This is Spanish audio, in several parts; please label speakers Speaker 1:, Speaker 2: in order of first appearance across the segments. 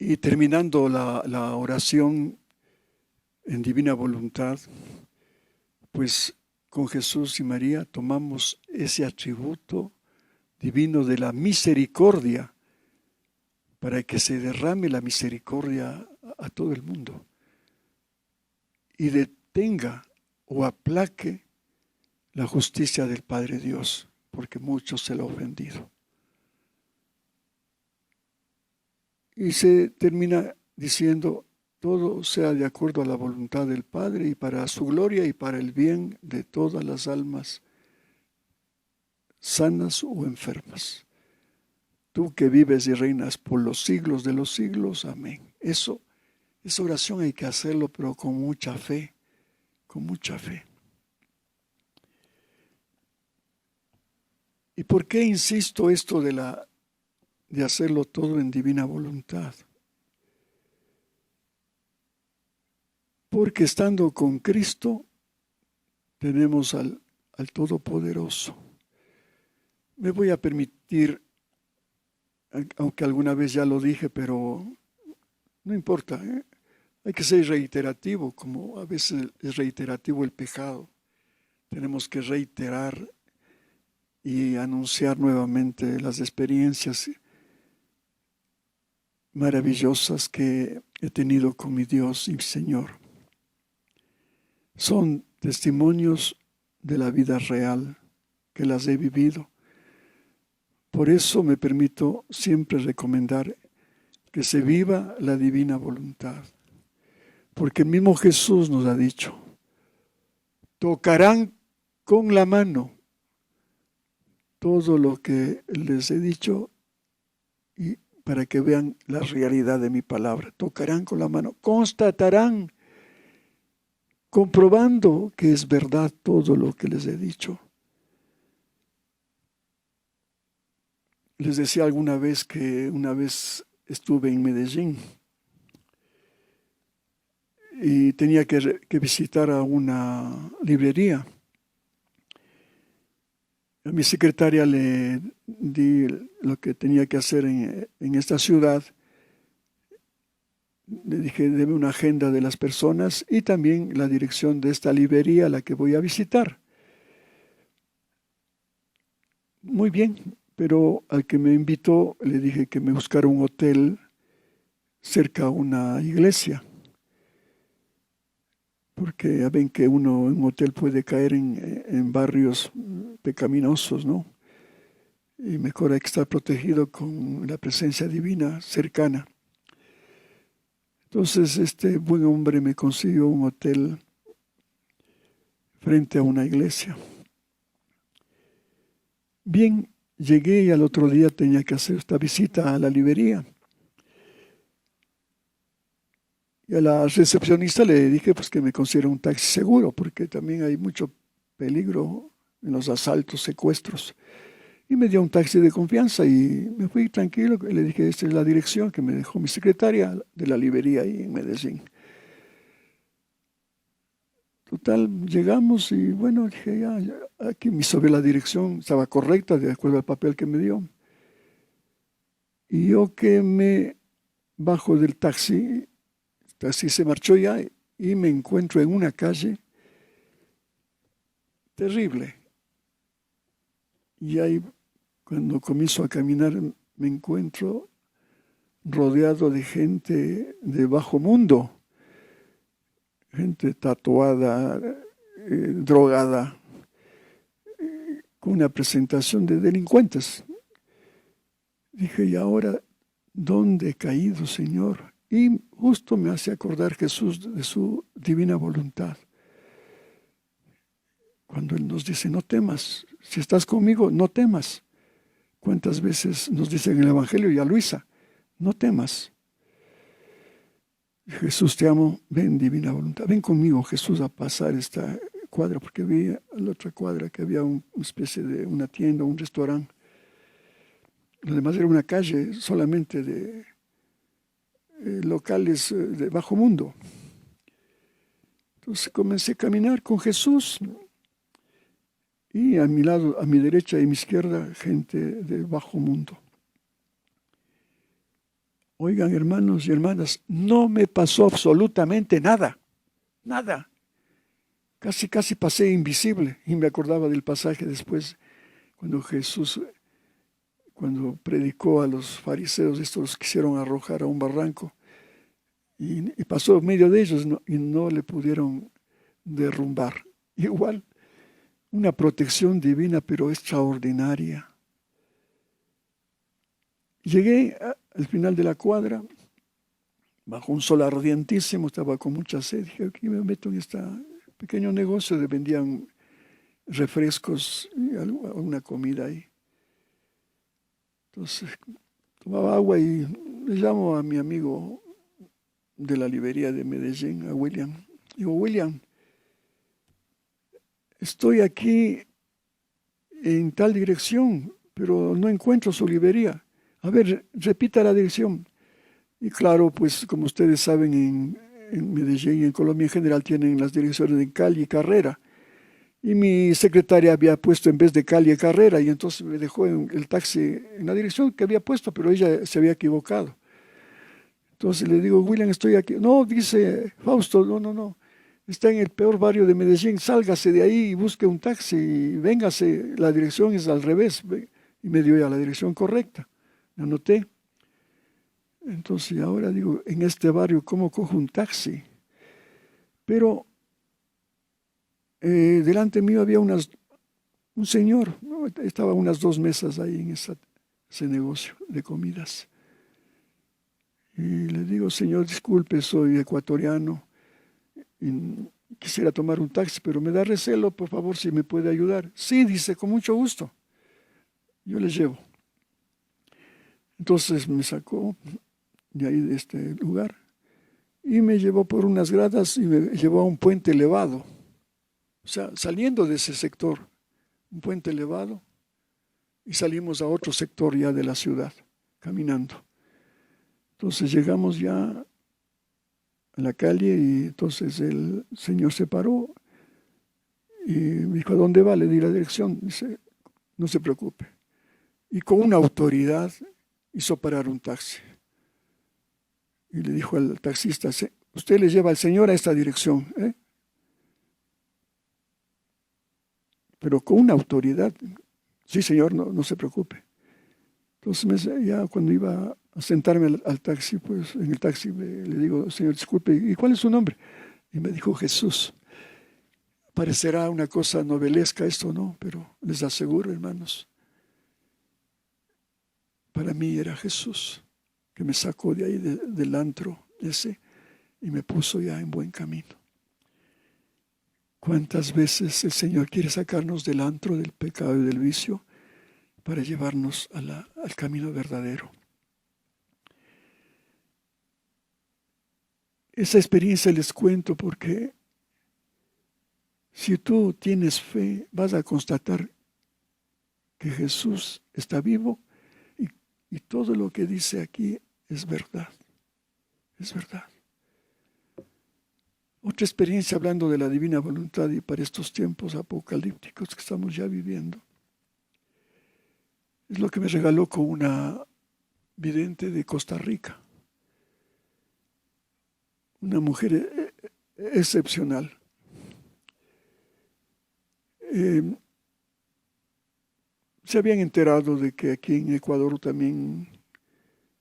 Speaker 1: Y terminando la oración en divina voluntad, pues con Jesús y María tomamos ese atributo divino de la misericordia para que se derrame la misericordia a todo el mundo y detenga o aplaque la justicia del Padre Dios, porque mucho se lo ha ofendido. Y se termina diciendo, todo sea de acuerdo a la voluntad del Padre y para su gloria y para el bien de todas las almas sanas o enfermas. Tú que vives y reinas por los siglos de los siglos. Amén. Esa oración hay que hacerlo, pero con mucha fe, con mucha fe. ¿Y por qué insisto esto de hacerlo todo en divina voluntad? Porque estando con Cristo tenemos al Todopoderoso. Me voy a permitir, aunque alguna vez ya lo dije, pero no importa, ¿eh? Hay que ser reiterativo, como a veces es reiterativo el pecado. Tenemos que reiterar y anunciar nuevamente las experiencias maravillosas que he tenido con mi Dios y mi Señor. Son testimonios de la vida real que las he vivido. Por eso me permito siempre recomendar que se viva la divina voluntad. Porque el mismo Jesús nos ha dicho, tocarán con la mano todo lo que les he dicho y para que vean la realidad de mi palabra. Tocarán con la mano, constatarán, comprobando que es verdad todo lo que les he dicho. Les decía alguna vez que una vez estuve en Medellín y tenía que visitar a una librería. A mi secretaria le di lo que tenía que hacer en esta ciudad. Le dije, deme una agenda de las personas y también la dirección de esta librería a la que voy a visitar. Muy bien, pero al que me invitó le dije que me buscara un hotel cerca a una iglesia. Porque ya ven que uno en un hotel puede caer en barrios pecaminosos, ¿no? Y mejor hay que estar protegido con la presencia divina cercana. Entonces este buen hombre me consiguió un hotel frente a una iglesia. Bien, llegué y al otro día tenía que hacer esta visita a la librería. Y a la recepcionista le dije pues que me considere un taxi seguro, porque también hay mucho peligro en los asaltos, secuestros. Y me dio un taxi de confianza y me fui tranquilo. Le dije, esta es la dirección que me dejó mi secretaria de la librería ahí en Medellín. Total, llegamos y bueno, dije, ya, aquí me sobre la dirección, estaba correcta de acuerdo al papel que me dio. Y yo que me bajo del taxi, el taxi se marchó ya y me encuentro en una calle terrible. Y ahí, cuando comienzo a caminar, me encuentro rodeado de gente de bajo mundo, gente tatuada, drogada, con una presentación de delincuentes. Dije, ¿y ahora dónde he caído, Señor? Y justo me hace acordar Jesús de su divina voluntad. Cuando Él nos dice, no temas, si estás conmigo, no temas. ¿Cuántas veces nos dice en el Evangelio, ya Luisa, no temas? Jesús, te amo, ven divina voluntad, ven conmigo, Jesús, a pasar esta cuadra, porque vi a la otra cuadra que había una especie de una tienda, un restaurante. Lo demás era una calle solamente de locales de bajo mundo. Entonces comencé a caminar con Jesús y a mi lado, a mi derecha y a mi izquierda, gente de bajo mundo. Oigan, hermanos y hermanas, no me pasó absolutamente nada, nada. Casi pasé invisible. Y me acordaba del pasaje después, cuando Jesús, cuando predicó a los fariseos, estos los quisieron arrojar a un barranco. Y pasó en medio de ellos y no le pudieron derrumbar. Igual, una protección divina, pero extraordinaria. Llegué al final de la cuadra, bajo un sol ardientísimo, estaba con mucha sed. Dije, aquí me meto en este pequeño negocio de vendían refrescos y alguna comida ahí. Entonces, tomaba agua y le llamo a mi amigo de la librería de Medellín, a William. Digo, William, estoy aquí en tal dirección, pero no encuentro su librería. A ver, repita la dirección. Y claro, pues como ustedes saben, en Medellín y en Colombia en general tienen las direcciones de Cali y Carrera. Y mi secretaria había puesto en vez de Cali y Carrera, y entonces me dejó el taxi en la dirección que había puesto, pero ella se había equivocado. Entonces le digo, William, estoy aquí. No, dice Fausto, no. Está en el peor barrio de Medellín, sálgase de ahí y busque un taxi y véngase, la dirección es al revés. Y me dio ya la dirección correcta. La anoté. Entonces ahora digo, en este barrio, ¿cómo cojo un taxi? Pero delante mío había un señor, ¿no? Estaba unas 2 mesas ahí en ese negocio de comidas. Y le digo, señor, disculpe, soy ecuatoriano y quisiera tomar un taxi, pero me da recelo, por favor, si me puede ayudar. Sí, dice, con mucho gusto. Yo le llevo. Entonces me sacó de ahí, de este lugar, y me llevó por unas gradas y me llevó a un puente elevado. O sea, saliendo de ese sector, un puente elevado, y salimos a otro sector ya de la ciudad, caminando. Entonces llegamos ya a la calle y entonces el señor se paró y me dijo, ¿a dónde va? Le di la dirección. Dice, no se preocupe. Y con una autoridad hizo parar un taxi. Y le dijo al taxista, usted le lleva al señor a esta dirección, ¿eh? Pero con una autoridad. Sí, señor, no se preocupe. Entonces ya cuando iba a sentarme al taxi, pues en el taxi le digo, señor, disculpe, ¿y cuál es su nombre? Y me dijo Jesús. Parecerá una cosa novelesca esto, ¿no? Pero les aseguro, hermanos, para mí era Jesús que me sacó de ahí del antro ese y me puso ya en buen camino. ¿Cuántas veces el Señor quiere sacarnos del antro, del pecado y del vicio para llevarnos al camino verdadero? Esa experiencia les cuento porque si tú tienes fe, vas a constatar que Jesús está vivo y todo lo que dice aquí es verdad. Es verdad. Otra experiencia hablando de la divina voluntad y para estos tiempos apocalípticos que estamos ya viviendo, es lo que me regaló con una vidente de Costa Rica. Una mujer excepcional. Se habían enterado de que aquí en Ecuador también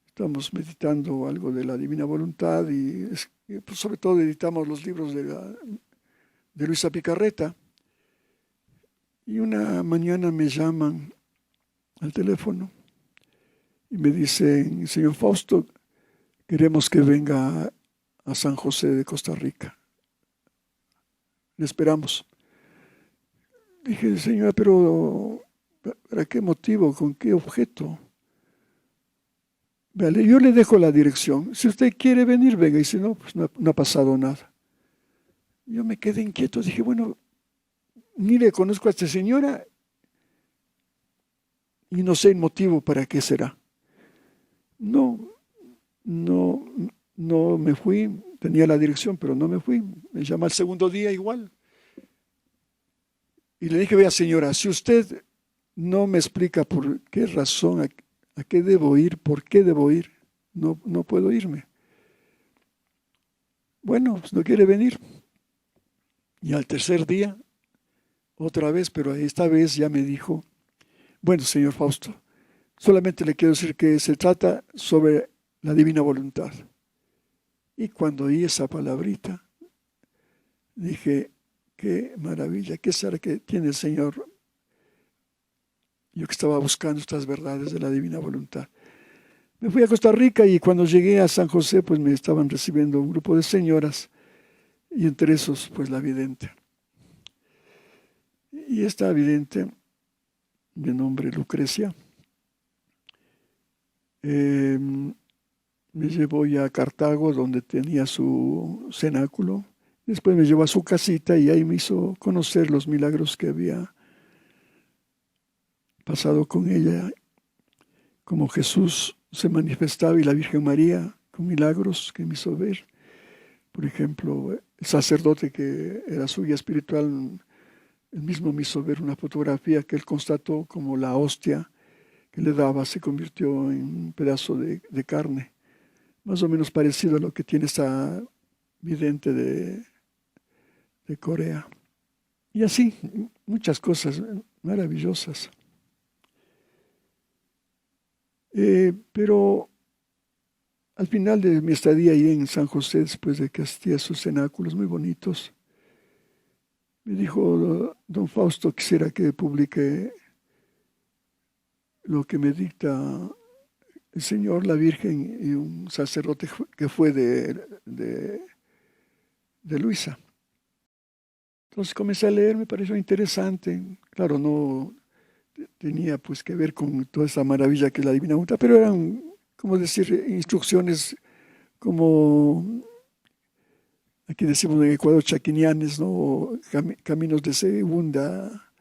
Speaker 1: estamos meditando algo de la divina voluntad y pues sobre todo editamos los libros de Luisa Picarreta. Y una mañana me llaman al teléfono y me dicen, señor Fausto, queremos que venga a San José de Costa Rica. Le esperamos. Dije, señora, pero ¿para qué motivo? ¿Con qué objeto? Vale, yo le dejo la dirección. Si usted quiere venir, venga. Y si no, pues no ha pasado nada. Yo me quedé inquieto. Dije, bueno, ni le conozco a esta señora y no sé el motivo para qué será. No me fui. Tenía la dirección, pero no me fui. Me llama el segundo día igual. Y le dije, vea señora, si usted no me explica por qué razón, a qué debo ir, por qué debo ir, no puedo irme. Bueno, pues no quiere venir. Y al tercer día, otra vez, pero esta vez ya me dijo, bueno, señor Fausto, solamente le quiero decir que se trata sobre la divina voluntad. Y cuando oí esa palabrita, dije, qué maravilla, qué será que tiene el Señor. Yo que estaba buscando estas verdades de la divina voluntad. Me fui a Costa Rica y cuando llegué a San José, pues me estaban recibiendo un grupo de señoras y entre esos, pues la vidente. Y esta vidente, de nombre Lucrecia, me llevó ya a Cartago, donde tenía su cenáculo. Después me llevó a su casita y ahí me hizo conocer los milagros que había pasado con ella, como Jesús se manifestaba y la Virgen María con milagros que me hizo ver. Por ejemplo, el sacerdote que era su guía espiritual, él mismo me hizo ver una fotografía que él constató como la hostia que le daba se convirtió en un pedazo de carne, más o menos parecido a lo que tiene esta vidente de Corea. Y así, muchas cosas maravillosas. Pero al final de mi estadía ahí en San José, después de que asistí a sus cenáculos muy bonitos, me dijo, don Fausto, quisiera que publique lo que me dicta el Señor, la Virgen y un sacerdote que fue de Luisa. Entonces comencé a leer, me pareció interesante. Claro, no tenía pues que ver con toda esa maravilla que es la Divina Voluntad, pero eran, como decir, instrucciones como aquí decimos en Ecuador chaquinianes, ¿no? Caminos de segunda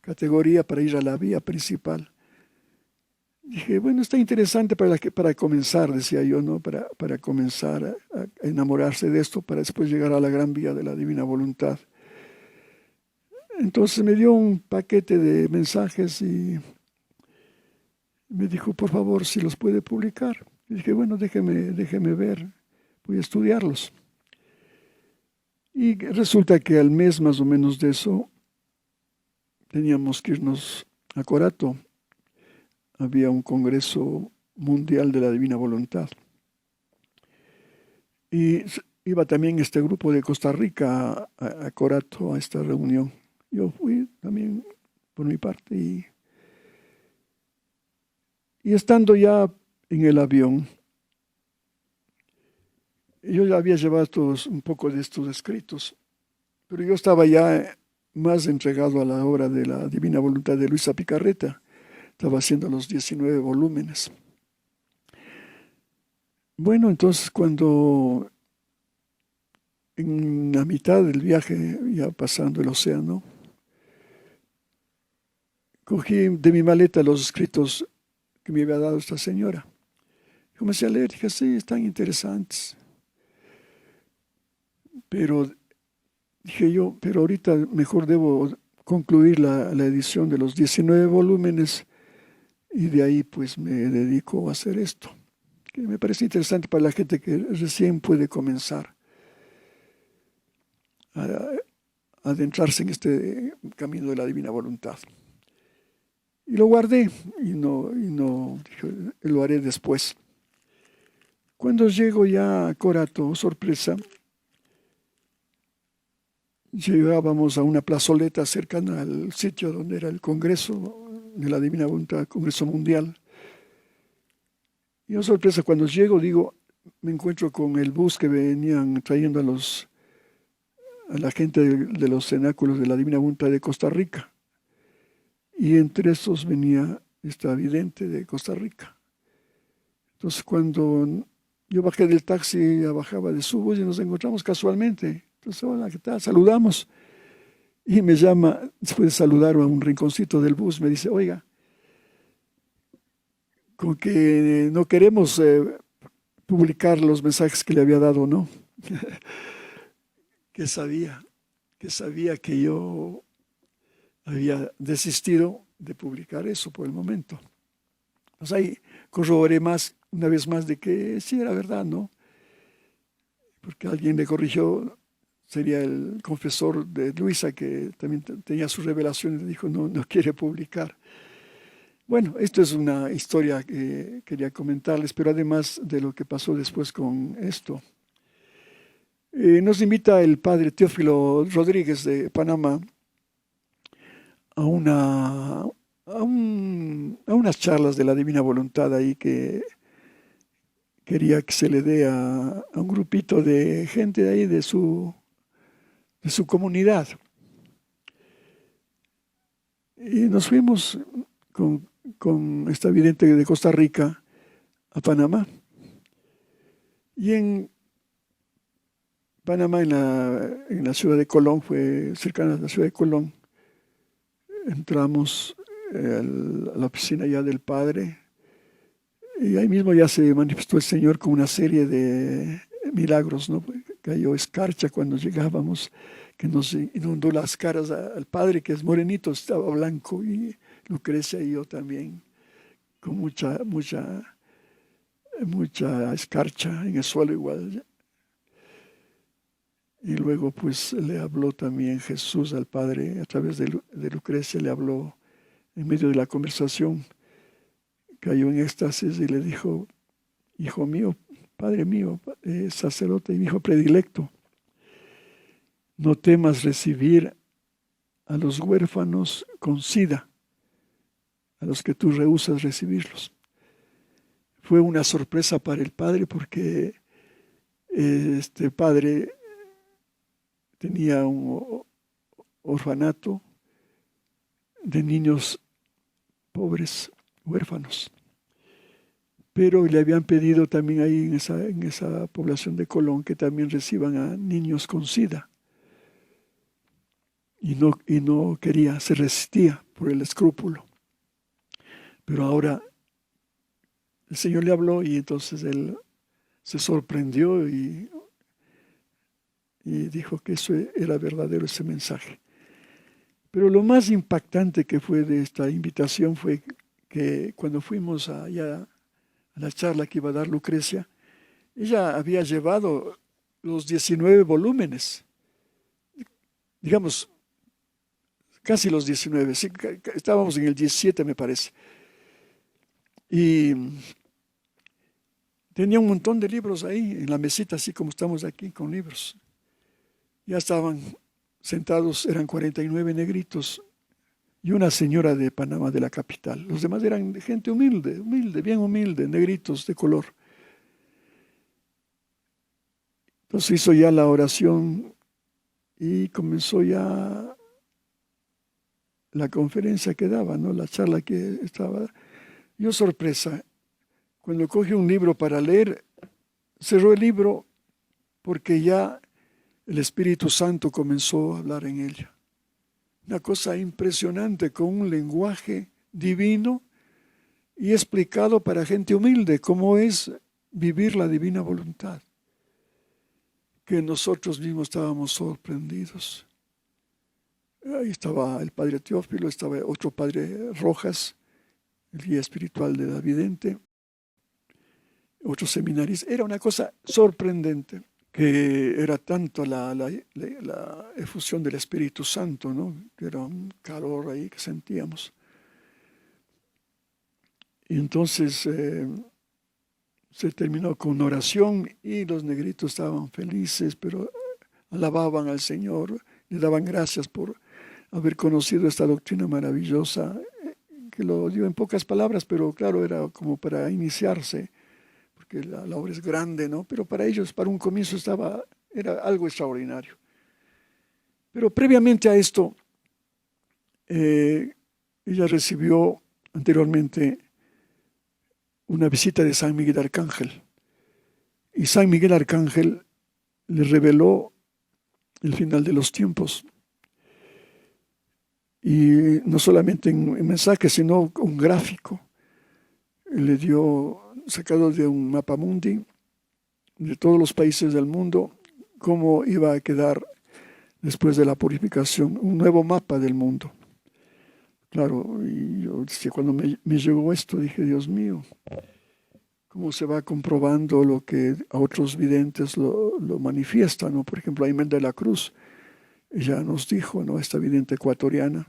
Speaker 1: categoría para ir a la vía principal. Dije, bueno, está interesante para comenzar, decía yo, ¿no? Para comenzar a enamorarse de esto, para después llegar a la gran vía de la divina voluntad. Entonces me dio un paquete de mensajes y me dijo, por favor, si los puede publicar. Y dije, bueno, déjeme ver, voy a estudiarlos. Y resulta que al mes más o menos de eso teníamos que irnos a Corato. Había un congreso mundial de la divina voluntad. Y iba también este grupo de Costa Rica a Corato, a esta reunión. Yo fui también por mi parte y estando ya en el avión, yo ya había llevado un poco de estos escritos, pero yo estaba ya más entregado a la obra de la divina voluntad de Luisa Picarreta. Estaba haciendo los 19 volúmenes. Bueno, entonces cuando en la mitad del viaje, ya pasando el océano, cogí de mi maleta los escritos que me había dado esta señora. Comencé a leer, dije, sí, están interesantes. Pero dije yo, pero ahorita mejor debo concluir la edición de los 19 volúmenes y de ahí pues me dedico a hacer esto, que me parece interesante para la gente que recién puede comenzar a adentrarse en este camino de la divina voluntad. Y lo guardé y no dije, lo haré después. Cuando llego ya a Corato, sorpresa, llegábamos a una plazoleta cercana al sitio donde era el Congreso de la Divina Voluntad, Congreso Mundial. Y oh sorpresa, cuando llego, digo, me encuentro con el bus que venían trayendo a la gente de los cenáculos de la Divina Voluntad de Costa Rica. Y entre estos venía esta vidente de Costa Rica. Entonces, cuando yo bajé del taxi, ella bajaba de su bus y nos encontramos casualmente. Entonces, hola, ¿qué tal? Saludamos. Y me llama, después de saludar a un rinconcito del bus, me dice, oiga, con que no queremos publicar los mensajes que le había dado, ¿no? que sabía que yo había desistido de publicar eso por el momento. Pues ahí corroboré más una vez más de que sí era verdad, ¿no? Porque alguien le corrigió, sería el confesor de Luisa, que también tenía sus revelaciones, y dijo, no, no quiere publicar. Bueno, esto es una historia que quería comentarles, pero además de lo que pasó después con esto. Nos invita el padre Teófilo Rodríguez de Panamá a, una, a unas charlas de la Divina Voluntad ahí que quería que se le dé a un grupito de gente de ahí de su comunidad. Y nos fuimos con esta vidente de Costa Rica a Panamá. Y en Panamá, en la ciudad de Colón, fue cercana a la ciudad de Colón, entramos a la oficina ya del Padre y ahí mismo ya se manifestó el Señor con una serie de milagros, ¿no? Cayó escarcha cuando llegábamos, que nos inundó las caras al Padre, que es morenito, estaba blanco, y Lucrecia y yo también, con mucha escarcha en el suelo igual. Y luego pues le habló también Jesús al Padre a través de Lucrecia, le habló en medio de la conversación, cayó en éxtasis y le dijo, hijo mío, Padre mío, sacerdote y mi hijo predilecto, no temas recibir a los huérfanos con sida, a los que tú rehusas recibirlos. Fue una sorpresa para el Padre porque este Padre tenía un orfanato de niños pobres, huérfanos. Pero le habían pedido también ahí en esa población de Colón que también reciban a niños con SIDA. Y no quería, se resistía por el escrúpulo. Pero ahora el Señor le habló y entonces él se sorprendió y dijo que eso era verdadero, ese mensaje. Pero lo más impactante que fue de esta invitación fue que cuando fuimos allá a la charla que iba a dar Lucrecia, ella había llevado los 19 volúmenes, digamos, casi los 19, sí, estábamos en el 17 me parece. Y tenía un montón de libros ahí en la mesita, así como estamos aquí con libros. Ya estaban sentados, eran 49 negritos y una señora de Panamá, de la capital. Los demás eran de gente humilde, bien humilde, negritos de color. Entonces hizo ya la oración y comenzó ya la conferencia que daba, ¿no? La charla que estaba. Yo, sorpresa, cuando coge un libro para leer, cerró el libro porque ya el Espíritu Santo comenzó a hablar en ella. Una cosa impresionante, con un lenguaje divino y explicado para gente humilde cómo es vivir la divina voluntad, que nosotros mismos estábamos sorprendidos. Ahí estaba el padre Teófilo, estaba otro padre Rojas, el guía espiritual de la vidente, otros seminaristas. Era una cosa sorprendente, que era tanto la efusión del Espíritu Santo, ¿no? Que era un calor ahí que sentíamos. Y entonces se terminó con oración y los negritos estaban felices, pero alababan al Señor, le daban gracias por haber conocido esta doctrina maravillosa, que lo dio en pocas palabras, pero claro, era como para iniciarse, porque la obra es grande, ¿no? Pero para ellos, para un comienzo era algo extraordinario. Pero previamente a esto, ella recibió anteriormente una visita de San Miguel Arcángel. Y San Miguel Arcángel le reveló el final de los tiempos. Y no solamente en mensaje, sino un gráfico. Le dio, sacado de un mapa mundi, de todos los países del mundo, cómo iba a quedar después de la purificación, un nuevo mapa del mundo. Claro, y yo decía, cuando me llegó esto, dije, Dios mío, cómo se va comprobando lo que a otros videntes lo manifiestan, ¿no? Por ejemplo, Imelda de la Cruz, ella nos dijo, ¿no? Esta vidente ecuatoriana,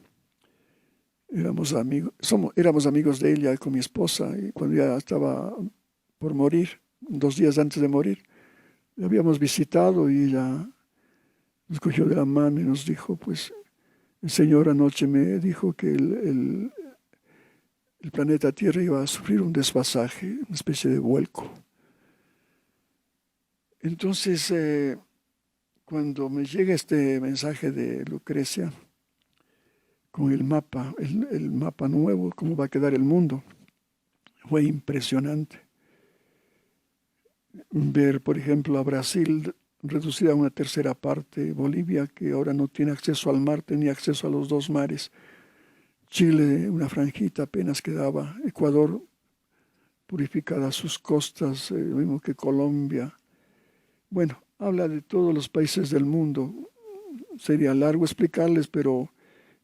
Speaker 1: éramos amigos de ella con mi esposa, y cuando ya estaba por morir, 2 días antes de morir, la habíamos visitado y ella nos cogió de la mano y nos dijo, pues, el Señor anoche me dijo que el planeta Tierra iba a sufrir un desfasaje, una especie de vuelco. Entonces, cuando me llega este mensaje de Lucrecia con el mapa nuevo, cómo va a quedar el mundo, fue impresionante. Ver, por ejemplo, a Brasil reducida a una tercera parte, Bolivia, que ahora no tiene acceso al mar, tenía acceso a los 2 mares, Chile, una franjita apenas quedaba, Ecuador, purificadas sus costas, lo mismo que Colombia. Bueno, habla de todos los países del mundo. Sería largo explicarles,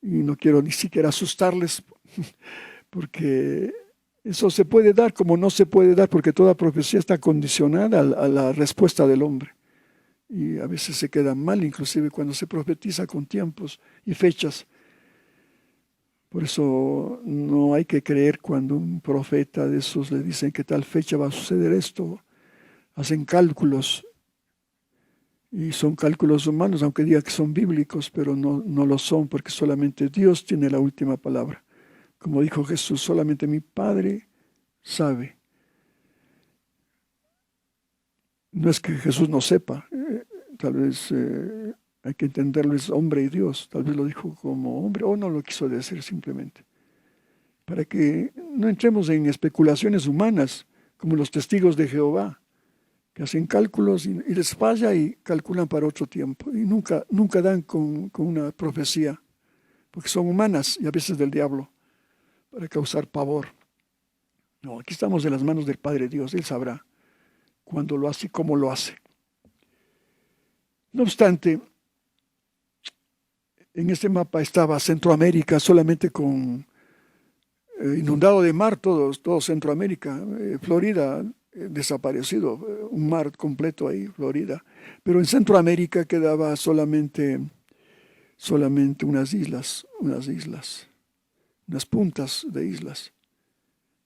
Speaker 1: y no quiero ni siquiera asustarles, porque eso se puede dar como no se puede dar, porque toda profecía está condicionada a la respuesta del hombre. Y a veces se queda mal, inclusive cuando se profetiza con tiempos y fechas. Por eso no hay que creer cuando un profeta de esos le dicen que tal fecha va a suceder esto. Hacen cálculos, y son cálculos humanos, aunque diga que son bíblicos, pero no lo son, porque solamente Dios tiene la última palabra. Como dijo Jesús, solamente mi Padre sabe. No es que Jesús no sepa, tal vez hay que entenderlo, es hombre y Dios, tal vez lo dijo como hombre o no lo quiso decir simplemente, para que no entremos en especulaciones humanas como los testigos de Jehová, que hacen cálculos y les falla y calculan para otro tiempo y nunca dan con una profecía, porque son humanas y a veces del diablo, para causar pavor. No, aquí estamos en las manos del Padre Dios, Él sabrá cuándo lo hace y cómo lo hace. No obstante, en este mapa estaba Centroamérica solamente con inundado de mar, todo Centroamérica, Florida desaparecido, un mar completo ahí, Florida. Pero en Centroamérica quedaba solamente unas islas, unas puntas de islas.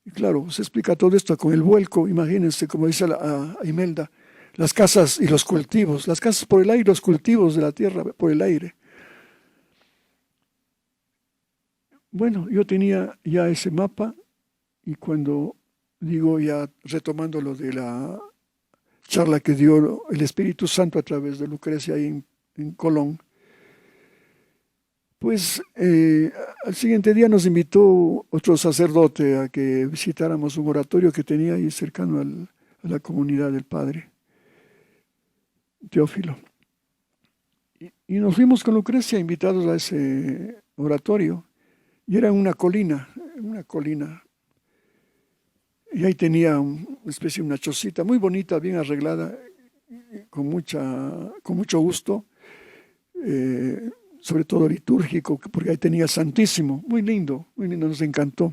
Speaker 1: Y claro, se explica todo esto con el vuelco. Imagínense, como dice a Imelda, las casas y los cultivos, las casas por el aire, los cultivos de la tierra por el aire. Bueno, yo tenía ya ese mapa y cuando digo, ya retomando lo de la charla que dio el Espíritu Santo a través de Lucrecia ahí en Colón, pues al siguiente día nos invitó otro sacerdote a que visitáramos un oratorio que tenía ahí cercano a la comunidad del Padre Teófilo. Y nos fuimos con Lucrecia invitados a ese oratorio. Y era una colina. Y ahí tenía una especie de una chocita muy bonita, bien arreglada, con mucho gusto, sobre todo litúrgico, porque ahí tenía Santísimo, muy lindo, nos encantó.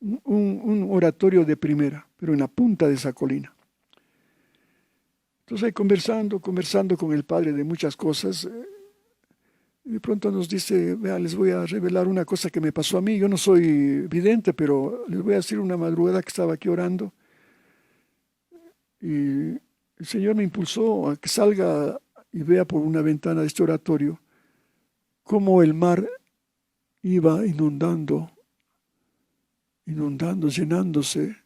Speaker 1: Un oratorio de primera, pero en la punta de esa colina. Entonces ahí conversando con el Padre de muchas cosas, y de pronto nos dice, vean, les voy a revelar una cosa que me pasó a mí. Yo no soy vidente, pero les voy a decir una madrugada que estaba aquí orando. Y el Señor me impulsó a que salga y vea por una ventana de este oratorio cómo el mar iba inundando, llenándose.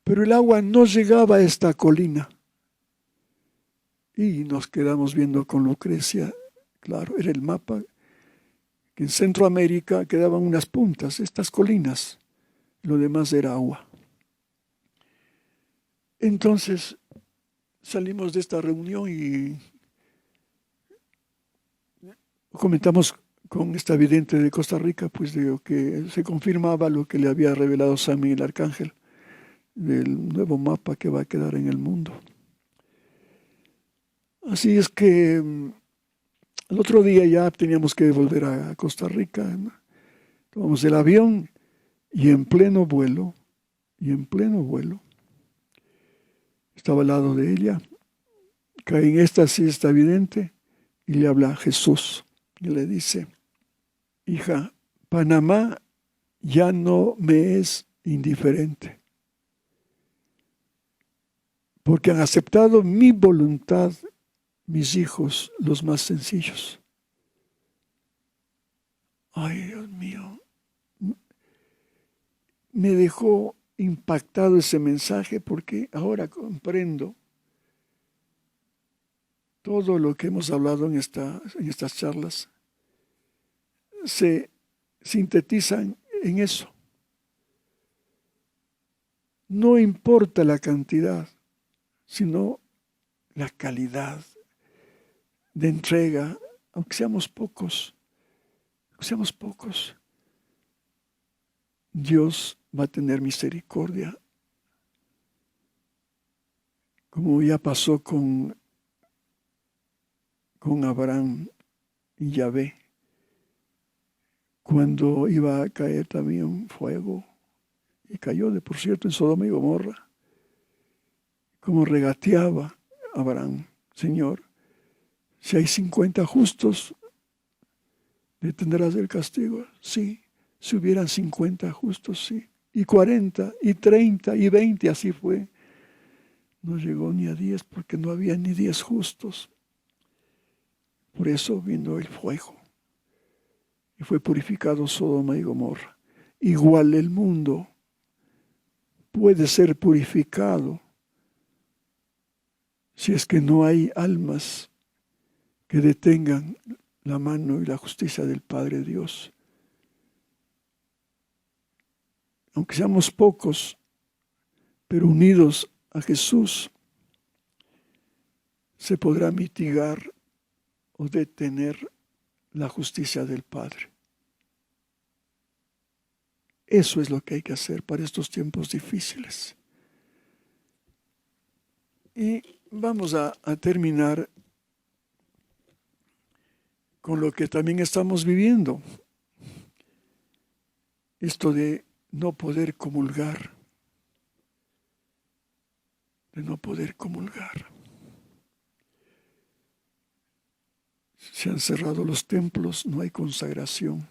Speaker 1: Pero el agua no llegaba a esta colina. Y nos quedamos viendo con Lucrecia. Claro, era el mapa que en Centroamérica quedaban unas puntas, estas colinas, lo demás era agua. Entonces salimos de esta reunión y comentamos con esta vidente de Costa Rica, pues digo que se confirmaba lo que le había revelado San Miguel Arcángel del nuevo mapa que va a quedar en el mundo. Así es que el otro día ya teníamos que volver a Costa Rica, ¿no? Tomamos el avión y en pleno vuelo, estaba al lado de ella, cae en éxtasis, está evidente, y le habla a Jesús. Y le dice, hija, Panamá ya no me es indiferente, porque han aceptado mi voluntad mis hijos, los más sencillos. Ay, Dios mío, me dejó impactado ese mensaje porque ahora comprendo todo lo que hemos hablado en estas charlas. Se sintetizan en eso. No importa la cantidad, sino la calidad de entrega, aunque seamos pocos. Dios va a tener misericordia, como ya pasó con Abraham y Yahvé, cuando iba a caer también un fuego, y cayó, por cierto, en Sodoma y Gomorra, como regateaba Abraham, Señor, si hay 50 justos, ¿detendrás el castigo? Sí. Si hubieran 50 justos, sí. Y 40, y 30, y 20, así fue. No llegó ni a 10 porque no había ni 10 justos. Por eso vino el fuego y fue purificado Sodoma y Gomorra. Igual el mundo puede ser purificado si es que no hay almas que detengan la mano y la justicia del Padre Dios. Aunque seamos pocos, pero unidos a Jesús, se podrá mitigar o detener la justicia del Padre. Eso es lo que hay que hacer para estos tiempos difíciles. Y vamos a terminar con lo que también estamos viviendo. Esto de no poder comulgar. Se han cerrado los templos, no hay consagración.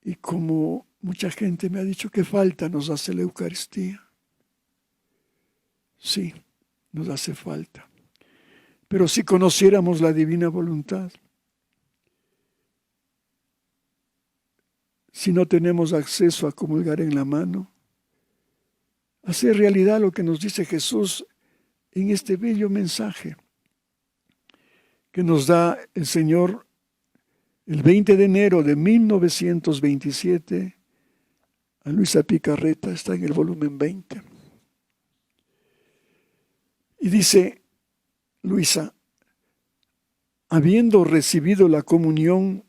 Speaker 1: Y como mucha gente me ha dicho que falta nos hace la Eucaristía. Sí, nos hace falta. Pero si conociéramos la divina voluntad, si no tenemos acceso a comulgar en la mano, hacer realidad lo que nos dice Jesús en este bello mensaje que nos da el Señor el 20 de enero de 1927 a Luisa Picarreta, está en el volumen 20. Y dice Luisa, habiendo recibido la comunión,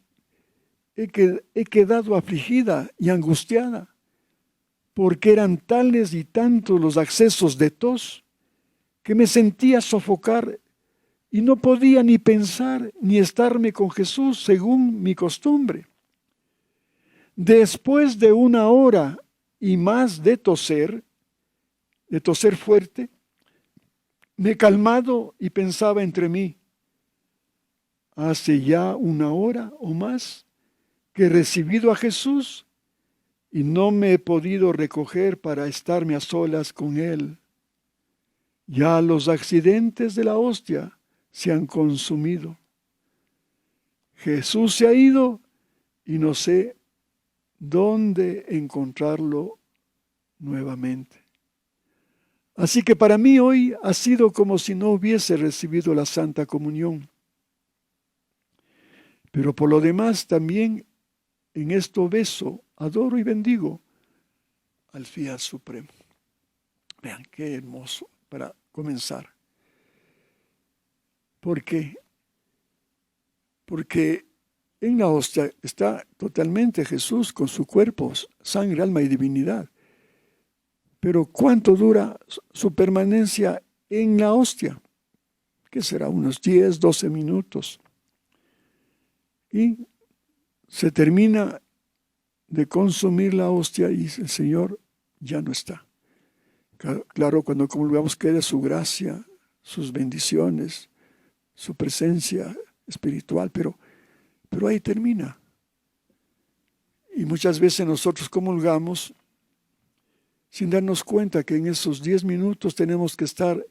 Speaker 1: he quedado afligida y angustiada, porque eran tales y tantos los accesos de tos que me sentía sofocar y no podía ni pensar ni estarme con Jesús según mi costumbre. Después de 1 hora y más de toser fuerte, me he calmado y pensaba entre mí, hace ya 1 hora o más que he recibido a Jesús y no me he podido recoger para estarme a solas con Él. Ya los accidentes de la hostia se han consumido. Jesús se ha ido y no sé dónde encontrarlo nuevamente. Así que para mí hoy ha sido como si no hubiese recibido la Santa Comunión. Pero por lo demás también en esto beso, adoro y bendigo al Fiat Supremo. Vean qué hermoso para comenzar. ¿Por qué? Porque en la hostia está totalmente Jesús con su cuerpo, sangre, alma y divinidad. Pero ¿cuánto dura su permanencia en la hostia? Que será unos 10, 12 minutos. Y se termina de consumir la hostia y el Señor ya no está. Claro, cuando comulgamos queda su gracia, sus bendiciones, su presencia espiritual, pero ahí termina. Y muchas veces nosotros comulgamos sin darnos cuenta que en esos 10 minutos tenemos que estar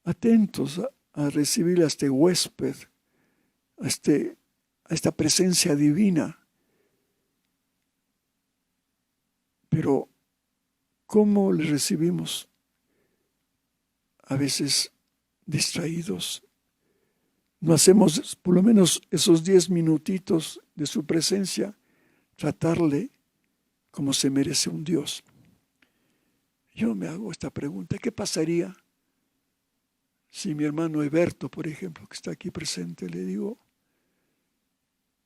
Speaker 1: atentos a recibir a este huésped, a esta presencia divina. Pero, ¿cómo le recibimos? A veces distraídos. No hacemos por lo menos esos 10 minutitos de su presencia, tratarle como se merece un Dios. Yo me hago esta pregunta: ¿qué pasaría si mi hermano Eberto, por ejemplo, que está aquí presente, le digo: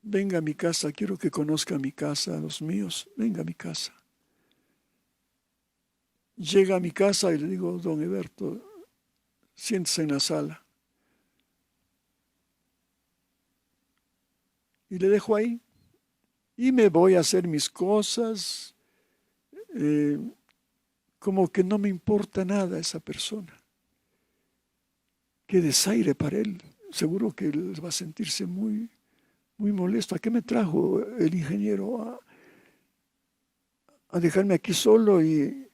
Speaker 1: venga a mi casa, quiero que conozca mi casa, a los míos, venga a mi casa? Llega a mi casa y le digo: don Eberto, siéntese en la sala. Y le dejo ahí. Y me voy a hacer mis cosas, como que no me importa nada esa persona. Qué desaire para él. Seguro que él va a sentirse muy, muy molesto. ¿A qué me trajo el ingeniero? A dejarme aquí solo. ¿Y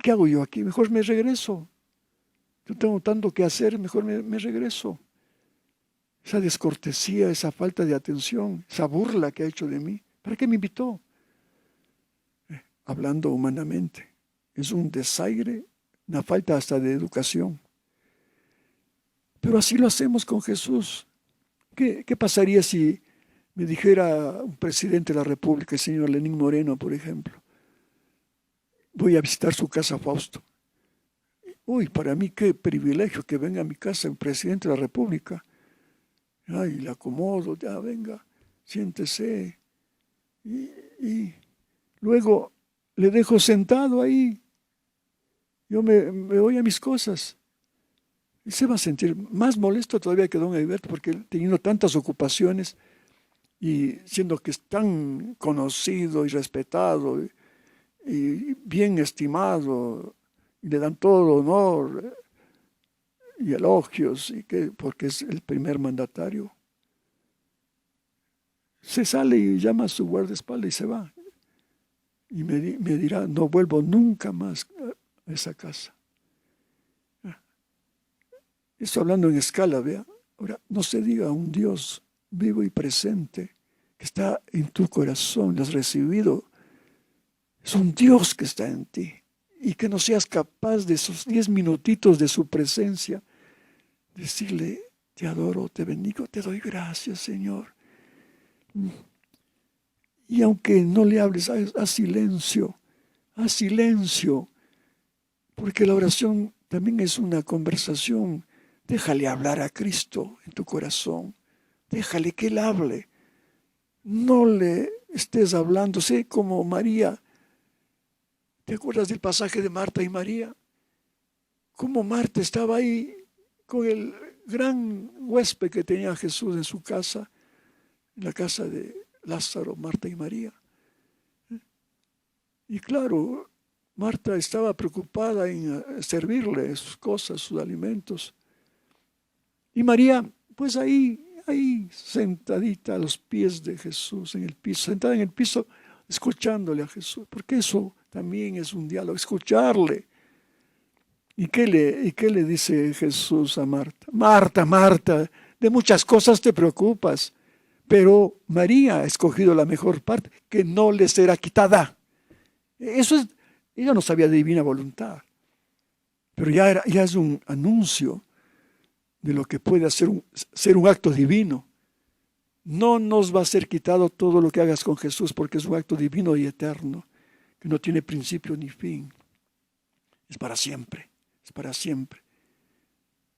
Speaker 1: qué hago yo aquí? Mejor me regreso. Yo tengo tanto que hacer, mejor me regreso. Esa descortesía, esa falta de atención, esa burla que ha hecho de mí. ¿Para qué me invitó? Hablando humanamente, es un desaire, una falta hasta de educación. Pero así lo hacemos con Jesús. ¿Qué pasaría si me dijera un presidente de la República, el señor Lenín Moreno, por ejemplo: voy a visitar su casa, Fausto? Uy, para mí qué privilegio que venga a mi casa un presidente de la República. Ay, le acomodo, ya venga, siéntese. Y luego le dejo sentado ahí. Yo me voy a mis cosas. Y se va a sentir más molesto todavía que don Alberto, porque él, teniendo tantas ocupaciones y siendo que es tan conocido y respetado y bien estimado, y le dan todo honor y elogios, porque es el primer mandatario, se sale y llama a su guardaespaldas y se va. Y me dirá: no vuelvo nunca más a esa casa. Esto hablando en escala, vea. Ahora, no se diga un Dios vivo y presente que está en tu corazón, lo has recibido. Es un Dios que está en ti. Y que no seas capaz de esos 10 minutitos de su presencia, decirle: te adoro, te bendigo, te doy gracias, Señor. Y aunque no le hables, haz silencio, porque la oración también es una conversación. Déjale hablar a Cristo en tu corazón. Déjale que Él hable. No le estés hablando. Sé como María. ¿Te acuerdas del pasaje de Marta y María? Cómo Marta estaba ahí con el gran huésped que tenía Jesús en su casa, en la casa de Lázaro, Marta y María. Y claro, Marta estaba preocupada en servirle sus cosas, sus alimentos. Y María, pues ahí sentadita a los pies de Jesús, en el piso, sentada en el piso, escuchándole a Jesús, porque eso también es un diálogo, escucharle. ¿Y qué le dice Jesús a Marta? Marta, Marta, de muchas cosas te preocupas, pero María ha escogido la mejor parte, que no le será quitada. Ella no sabía de divina voluntad, pero ya es un anuncio de lo que puede ser un acto divino. No nos va a ser quitado todo lo que hagas con Jesús, porque es un acto divino y eterno, que no tiene principio ni fin. Es para siempre, es para siempre.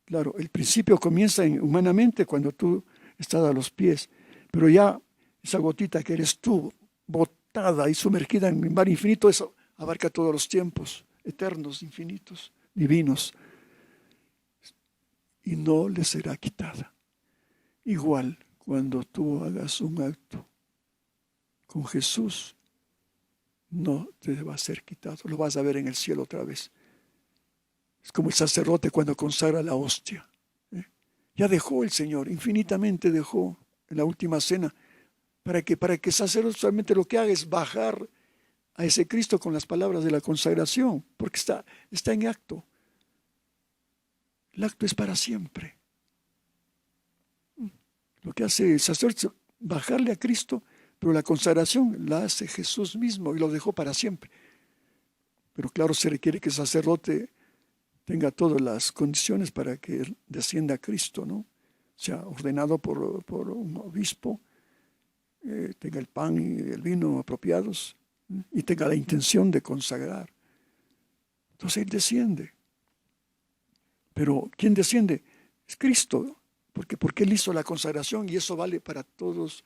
Speaker 1: Claro, el principio comienza humanamente cuando tú estás a los pies, pero ya esa gotita que eres tú, botada y sumergida en el mar infinito, eso abarca todos los tiempos, eternos, infinitos, divinos, y no le será quitada. Igual, cuando tú hagas un acto con Jesús, no te va a ser quitado. Lo vas a ver en el cielo otra vez. Es como el sacerdote cuando consagra la hostia. Ya dejó el Señor, infinitamente dejó en la última cena, para que el sacerdote solamente lo que haga es bajar a ese Cristo con las palabras de la consagración, porque está en acto. El acto es para siempre. Lo que hace el sacerdote es bajarle a Cristo, pero la consagración la hace Jesús mismo y lo dejó para siempre. Pero claro, se requiere que el sacerdote tenga todas las condiciones para que descienda a Cristo, ¿no? Sea ordenado por un obispo, tenga el pan y el vino apropiados, y tenga la intención de consagrar. Entonces Él desciende. Pero ¿quién desciende? Es Cristo, porque Él hizo la consagración y eso vale para todos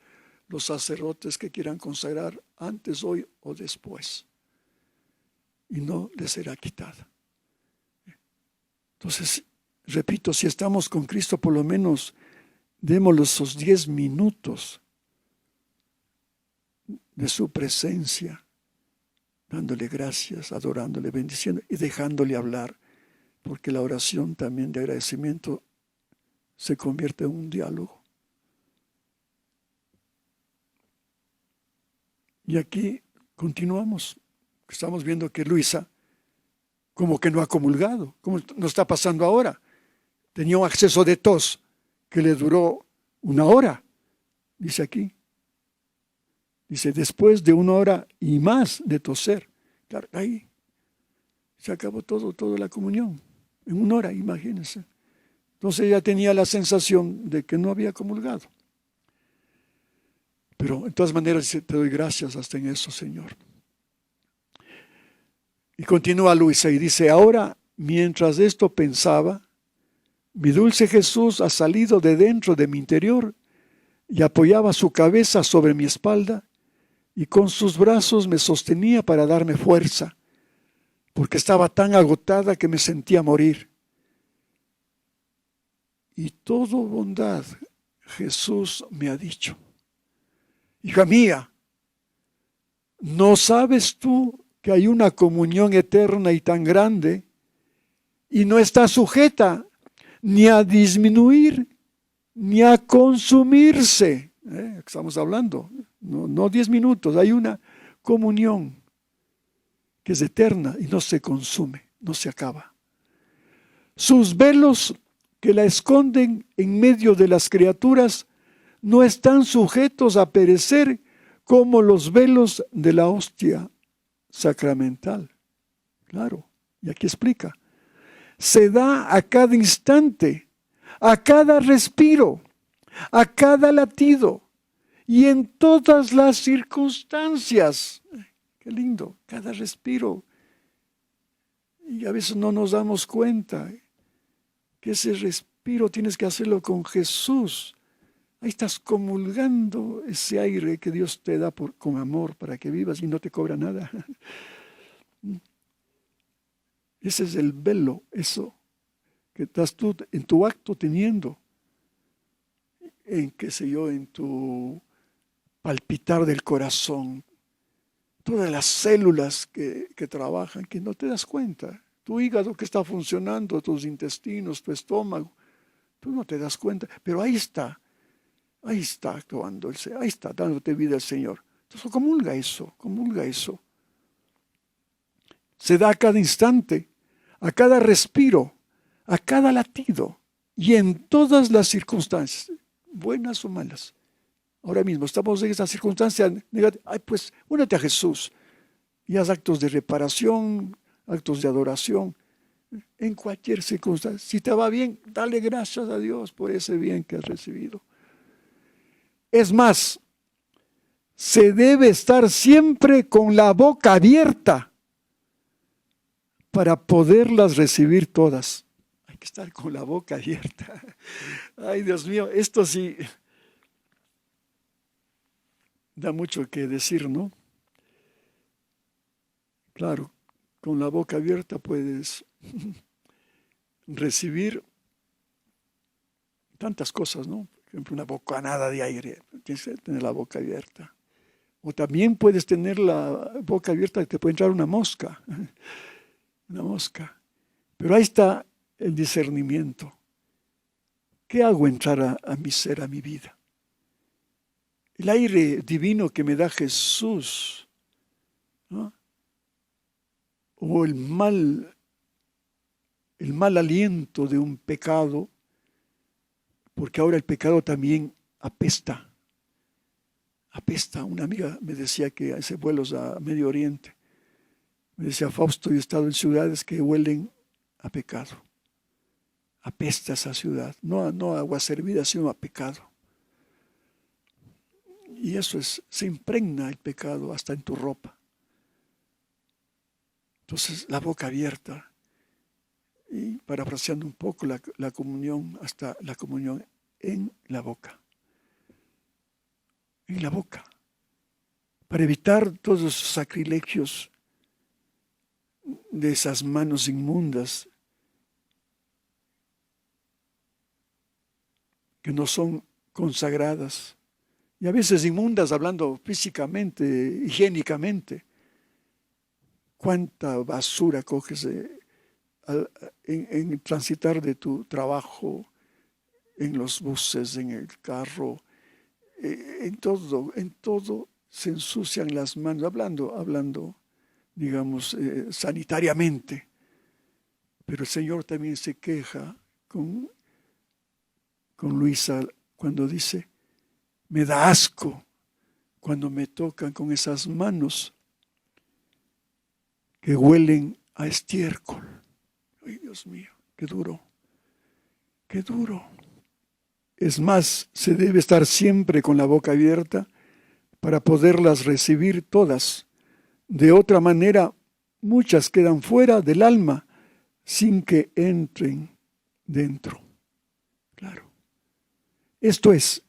Speaker 1: los sacerdotes que quieran consagrar antes, hoy o después. Y no les será quitada. Entonces, repito, si estamos con Cristo, por lo menos démosle esos 10 minutos de su presencia, dándole gracias, adorándole, bendiciendo y dejándole hablar, porque la oración también de agradecimiento se convierte en un diálogo. Y aquí continuamos. Estamos viendo que Luisa como que no ha comulgado, como nos está pasando ahora. Tenía un acceso de tos que le duró 1 hora, dice aquí. Dice, después de 1 hora y más de toser. Claro, ahí se acabó toda la comunión. En 1 hora, imagínense. Entonces ella tenía la sensación de que no había comulgado. Pero en todas maneras dice, te doy gracias hasta en eso, Señor. Y continúa Luisa y dice, ahora, mientras esto pensaba, mi dulce Jesús ha salido de dentro de mi interior y apoyaba su cabeza sobre mi espalda y con sus brazos me sostenía para darme fuerza, porque estaba tan agotada que me sentía morir. Y todo bondad Jesús me ha dicho, hija mía, ¿no sabes tú que hay una comunión eterna y tan grande y no está sujeta ni a disminuir ni a consumirse? Estamos hablando, no 10 minutos, hay una comunión que es eterna y no se consume, no se acaba. Sus velos que la esconden en medio de las criaturas no están sujetos a perecer como los velos de la hostia sacramental. Claro, y aquí explica. Se da a cada instante, a cada respiro, a cada latido y en todas las circunstancias. Qué lindo, cada respiro. Y a veces no nos damos cuenta que ese respiro tienes que hacerlo con Jesús. Ahí estás comulgando ese aire que Dios te da con amor para que vivas y no te cobra nada. Ese es el velo, eso que estás tú en tu acto teniendo, en qué sé yo, en tu palpitar del corazón, todas las células que trabajan, que no te das cuenta. Tu hígado que está funcionando, tus intestinos, tu estómago, tú no te das cuenta, pero ahí está actuando, ahí está dándote vida el Señor. Entonces comulga eso. Se da a cada instante, a cada respiro, a cada latido y en todas las circunstancias, buenas o malas. Ahora mismo estamos en esa circunstancia negativa. Pues únete a Jesús y haz actos de reparación, actos de adoración, en cualquier circunstancia. Si te va bien, dale gracias a Dios por ese bien que has recibido. Es más, se debe estar siempre con la boca abierta para poderlas recibir todas. Hay que estar con la boca abierta. Ay, Dios mío, esto sí da mucho que decir, ¿no? Claro, con la boca abierta puedes recibir tantas cosas, ¿no? Por ejemplo, una bocanada de aire, tienes que tener la boca abierta. O también puedes tener la boca abierta y te puede entrar una mosca. Pero Pero ahí está el discernimiento. ¿Qué hago entrar a mi ser, a mi vida? El aire divino que me da Jesús, ¿no? O el mal aliento de un pecado, porque ahora el pecado también apesta. Apesta. Una amiga me decía que hace vuelos a Medio Oriente. Me decía, Fausto, yo he estado en ciudades que huelen a pecado. Apesta esa ciudad. No a agua servida, sino a pecado. Y eso se impregna el pecado hasta en tu ropa. Entonces, la boca abierta. Y parafraseando un poco la comunión, hasta la comunión en la boca. En la boca. Para evitar todos los sacrilegios de esas manos inmundas que no son consagradas. Y a veces inmundas hablando físicamente, higiénicamente. ¿Cuánta basura coges en transitar de tu trabajo, en los buses, en el carro? En todo se ensucian las manos, hablando, digamos, sanitariamente. Pero el Señor también se queja con Luisa cuando dice, me da asco cuando me tocan con esas manos que huelen a estiércol. Ay, Dios mío, qué duro, qué duro. Es más, se debe estar siempre con la boca abierta para poderlas recibir todas. De otra manera, muchas quedan fuera del alma sin que entren dentro. Claro. Esto es,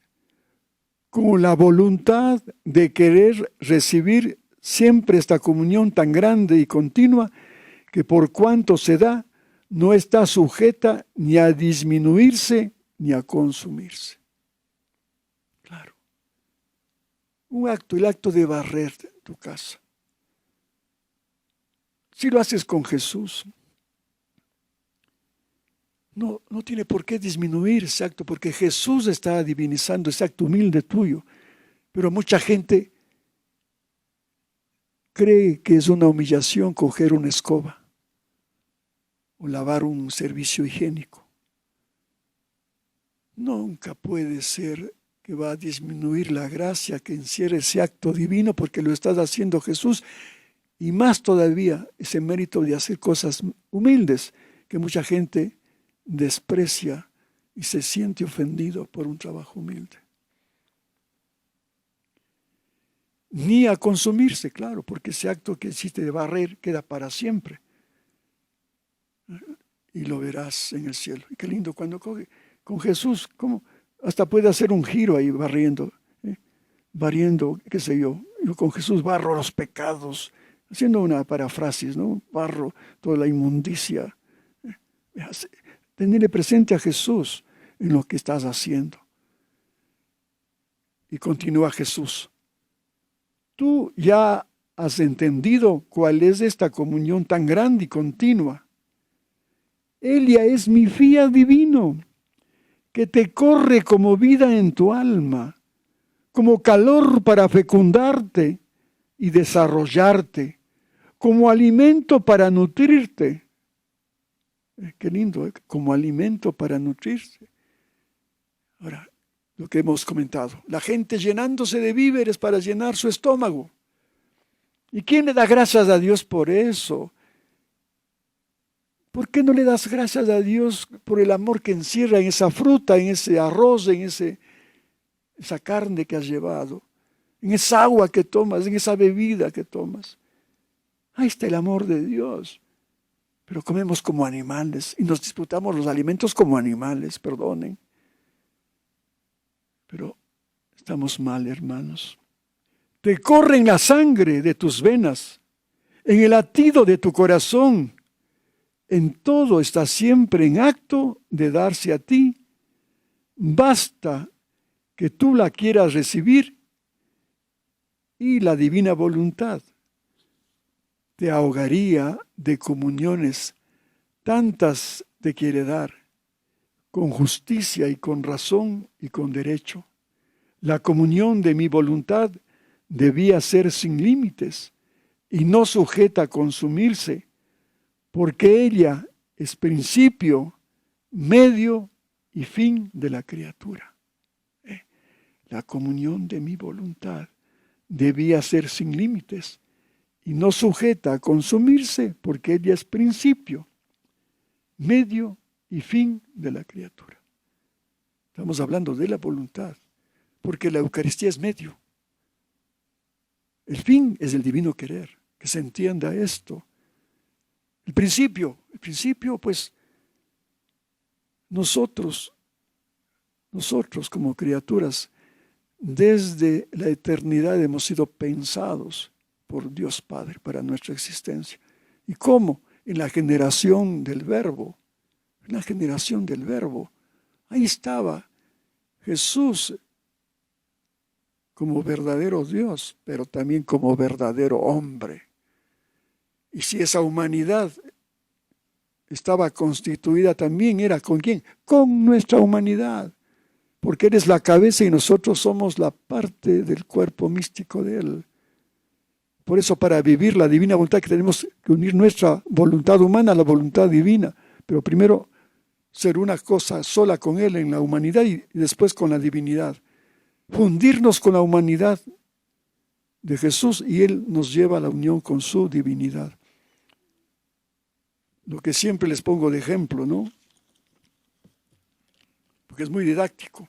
Speaker 1: con la voluntad de querer recibir siempre esta comunión tan grande y continua que por cuanto se da, no está sujeta ni a disminuirse ni a consumirse. Claro. El acto de barrer tu casa. Si lo haces con Jesús, no tiene por qué disminuir ese acto, porque Jesús está divinizando ese acto humilde tuyo. Pero mucha gente cree que es una humillación coger una escoba o lavar un servicio higiénico. Nunca puede ser que va a disminuir la gracia que encierra ese acto divino porque lo estás haciendo Jesús, y más todavía ese mérito de hacer cosas humildes que mucha gente desprecia y se siente ofendido por un trabajo humilde. Ni a consumirse, claro, porque ese acto que hiciste de barrer queda para siempre. Y lo verás en el cielo. Y qué lindo cuando coge con Jesús, como hasta puede hacer un giro ahí barriendo, qué sé yo. Yo con Jesús barro los pecados, haciendo una paráfrasis, ¿no? Barro toda la inmundicia. Tenerle presente a Jesús en lo que estás haciendo. Y continúa Jesús. Tú ya has entendido cuál es esta comunión tan grande y continua. Él ya es mi fiat divino, que te corre como vida en tu alma, como calor para fecundarte y desarrollarte, como alimento para nutrirte. Qué lindo, como alimento para nutrirse. Ahora, lo que hemos comentado, la gente llenándose de víveres para llenar su estómago. ¿Y quién le da gracias a Dios por eso? ¿Por qué no le das gracias a Dios por el amor que encierra en esa fruta, en ese arroz, en esa carne que has llevado, en esa agua que tomas, en esa bebida que tomas? Ahí está el amor de Dios. Pero comemos como animales y nos disputamos los alimentos como animales, perdonen. Pero estamos mal, hermanos. Te corre en la sangre de tus venas, en el latido de tu corazón. En todo está siempre en acto de darse a ti. Basta que tú la quieras recibir y la divina voluntad te ahogaría de comuniones tantas te quiere dar, con justicia y con razón y con derecho. La comunión de mi voluntad debía ser sin límites y no sujeta a consumirse, porque ella es principio, medio y fin de la criatura. La comunión de mi voluntad debía ser sin límites y no sujeta a consumirse, porque ella es principio, medio y fin de la criatura. Estamos hablando de la voluntad, porque la Eucaristía es medio. El fin es el divino querer, que se entienda esto. El principio, pues nosotros como criaturas, desde la eternidad hemos sido pensados por Dios Padre para nuestra existencia. ¿Y cómo? En la generación del Verbo. En la generación del Verbo. Ahí estaba Jesús como verdadero Dios, pero también como verdadero hombre. Y si esa humanidad estaba constituida también, ¿era con quién? Con nuestra humanidad. Porque Él es la cabeza y nosotros somos la parte del cuerpo místico de Él. Por eso, para vivir la divina voluntad, que tenemos que unir nuestra voluntad humana a la voluntad divina. Pero primero ser una cosa sola con Él en la humanidad y después con la divinidad. Fundirnos con la humanidad de Jesús y Él nos lleva a la unión con su divinidad. Lo que siempre les pongo de ejemplo, ¿no? Porque es muy didáctico.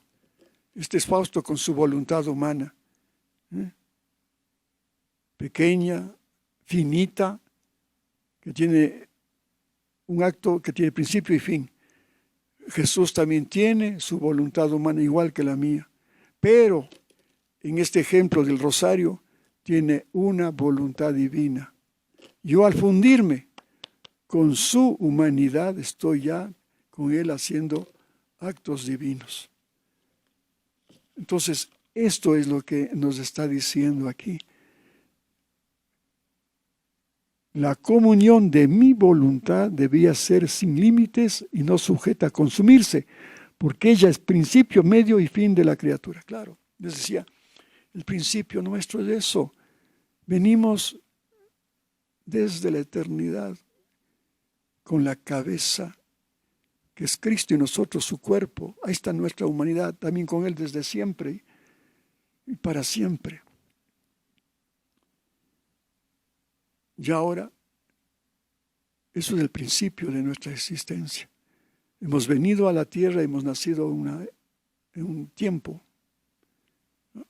Speaker 1: Este es Fausto con su voluntad humana. Pequeña, finita, que tiene un acto que tiene principio y fin. Jesús también tiene su voluntad humana igual que la mía. Pero en este ejemplo del rosario tiene una voluntad divina. Yo al fundirme con su humanidad estoy ya con Él haciendo actos divinos. Entonces, esto es lo que nos está diciendo aquí. La comunión de mi voluntad debía ser sin límites y no sujeta a consumirse, porque ella es principio, medio y fin de la criatura. Claro, les decía, el principio nuestro es eso. Venimos desde la eternidad con la cabeza, que es Cristo, y nosotros su cuerpo. Ahí está nuestra humanidad, también con Él desde siempre y para siempre. Y ahora, eso es el principio de nuestra existencia. Hemos venido a la tierra, hemos nacido en un tiempo, ¿no?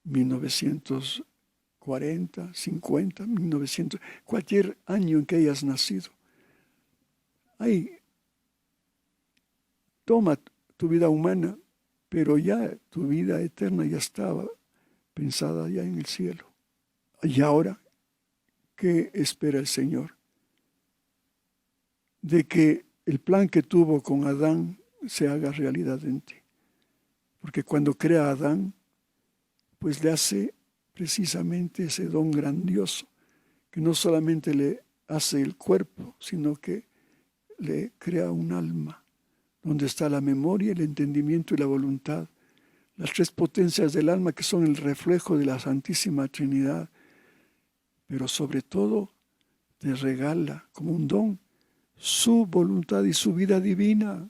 Speaker 1: 1940, 50, 1900, cualquier año en que hayas nacido. Ahí, toma tu vida humana, pero ya tu vida eterna ya estaba pensada ya en el cielo. Y ahora, ¿qué espera el Señor? De que el plan que tuvo con Adán se haga realidad en ti. Porque cuando crea a Adán, pues le hace precisamente ese don grandioso, que no solamente le hace el cuerpo, sino que le crea un alma, donde está la memoria, el entendimiento y la voluntad. Las tres potencias del alma que son el reflejo de la Santísima Trinidad. Pero sobre todo te regala como un don su voluntad y su vida divina.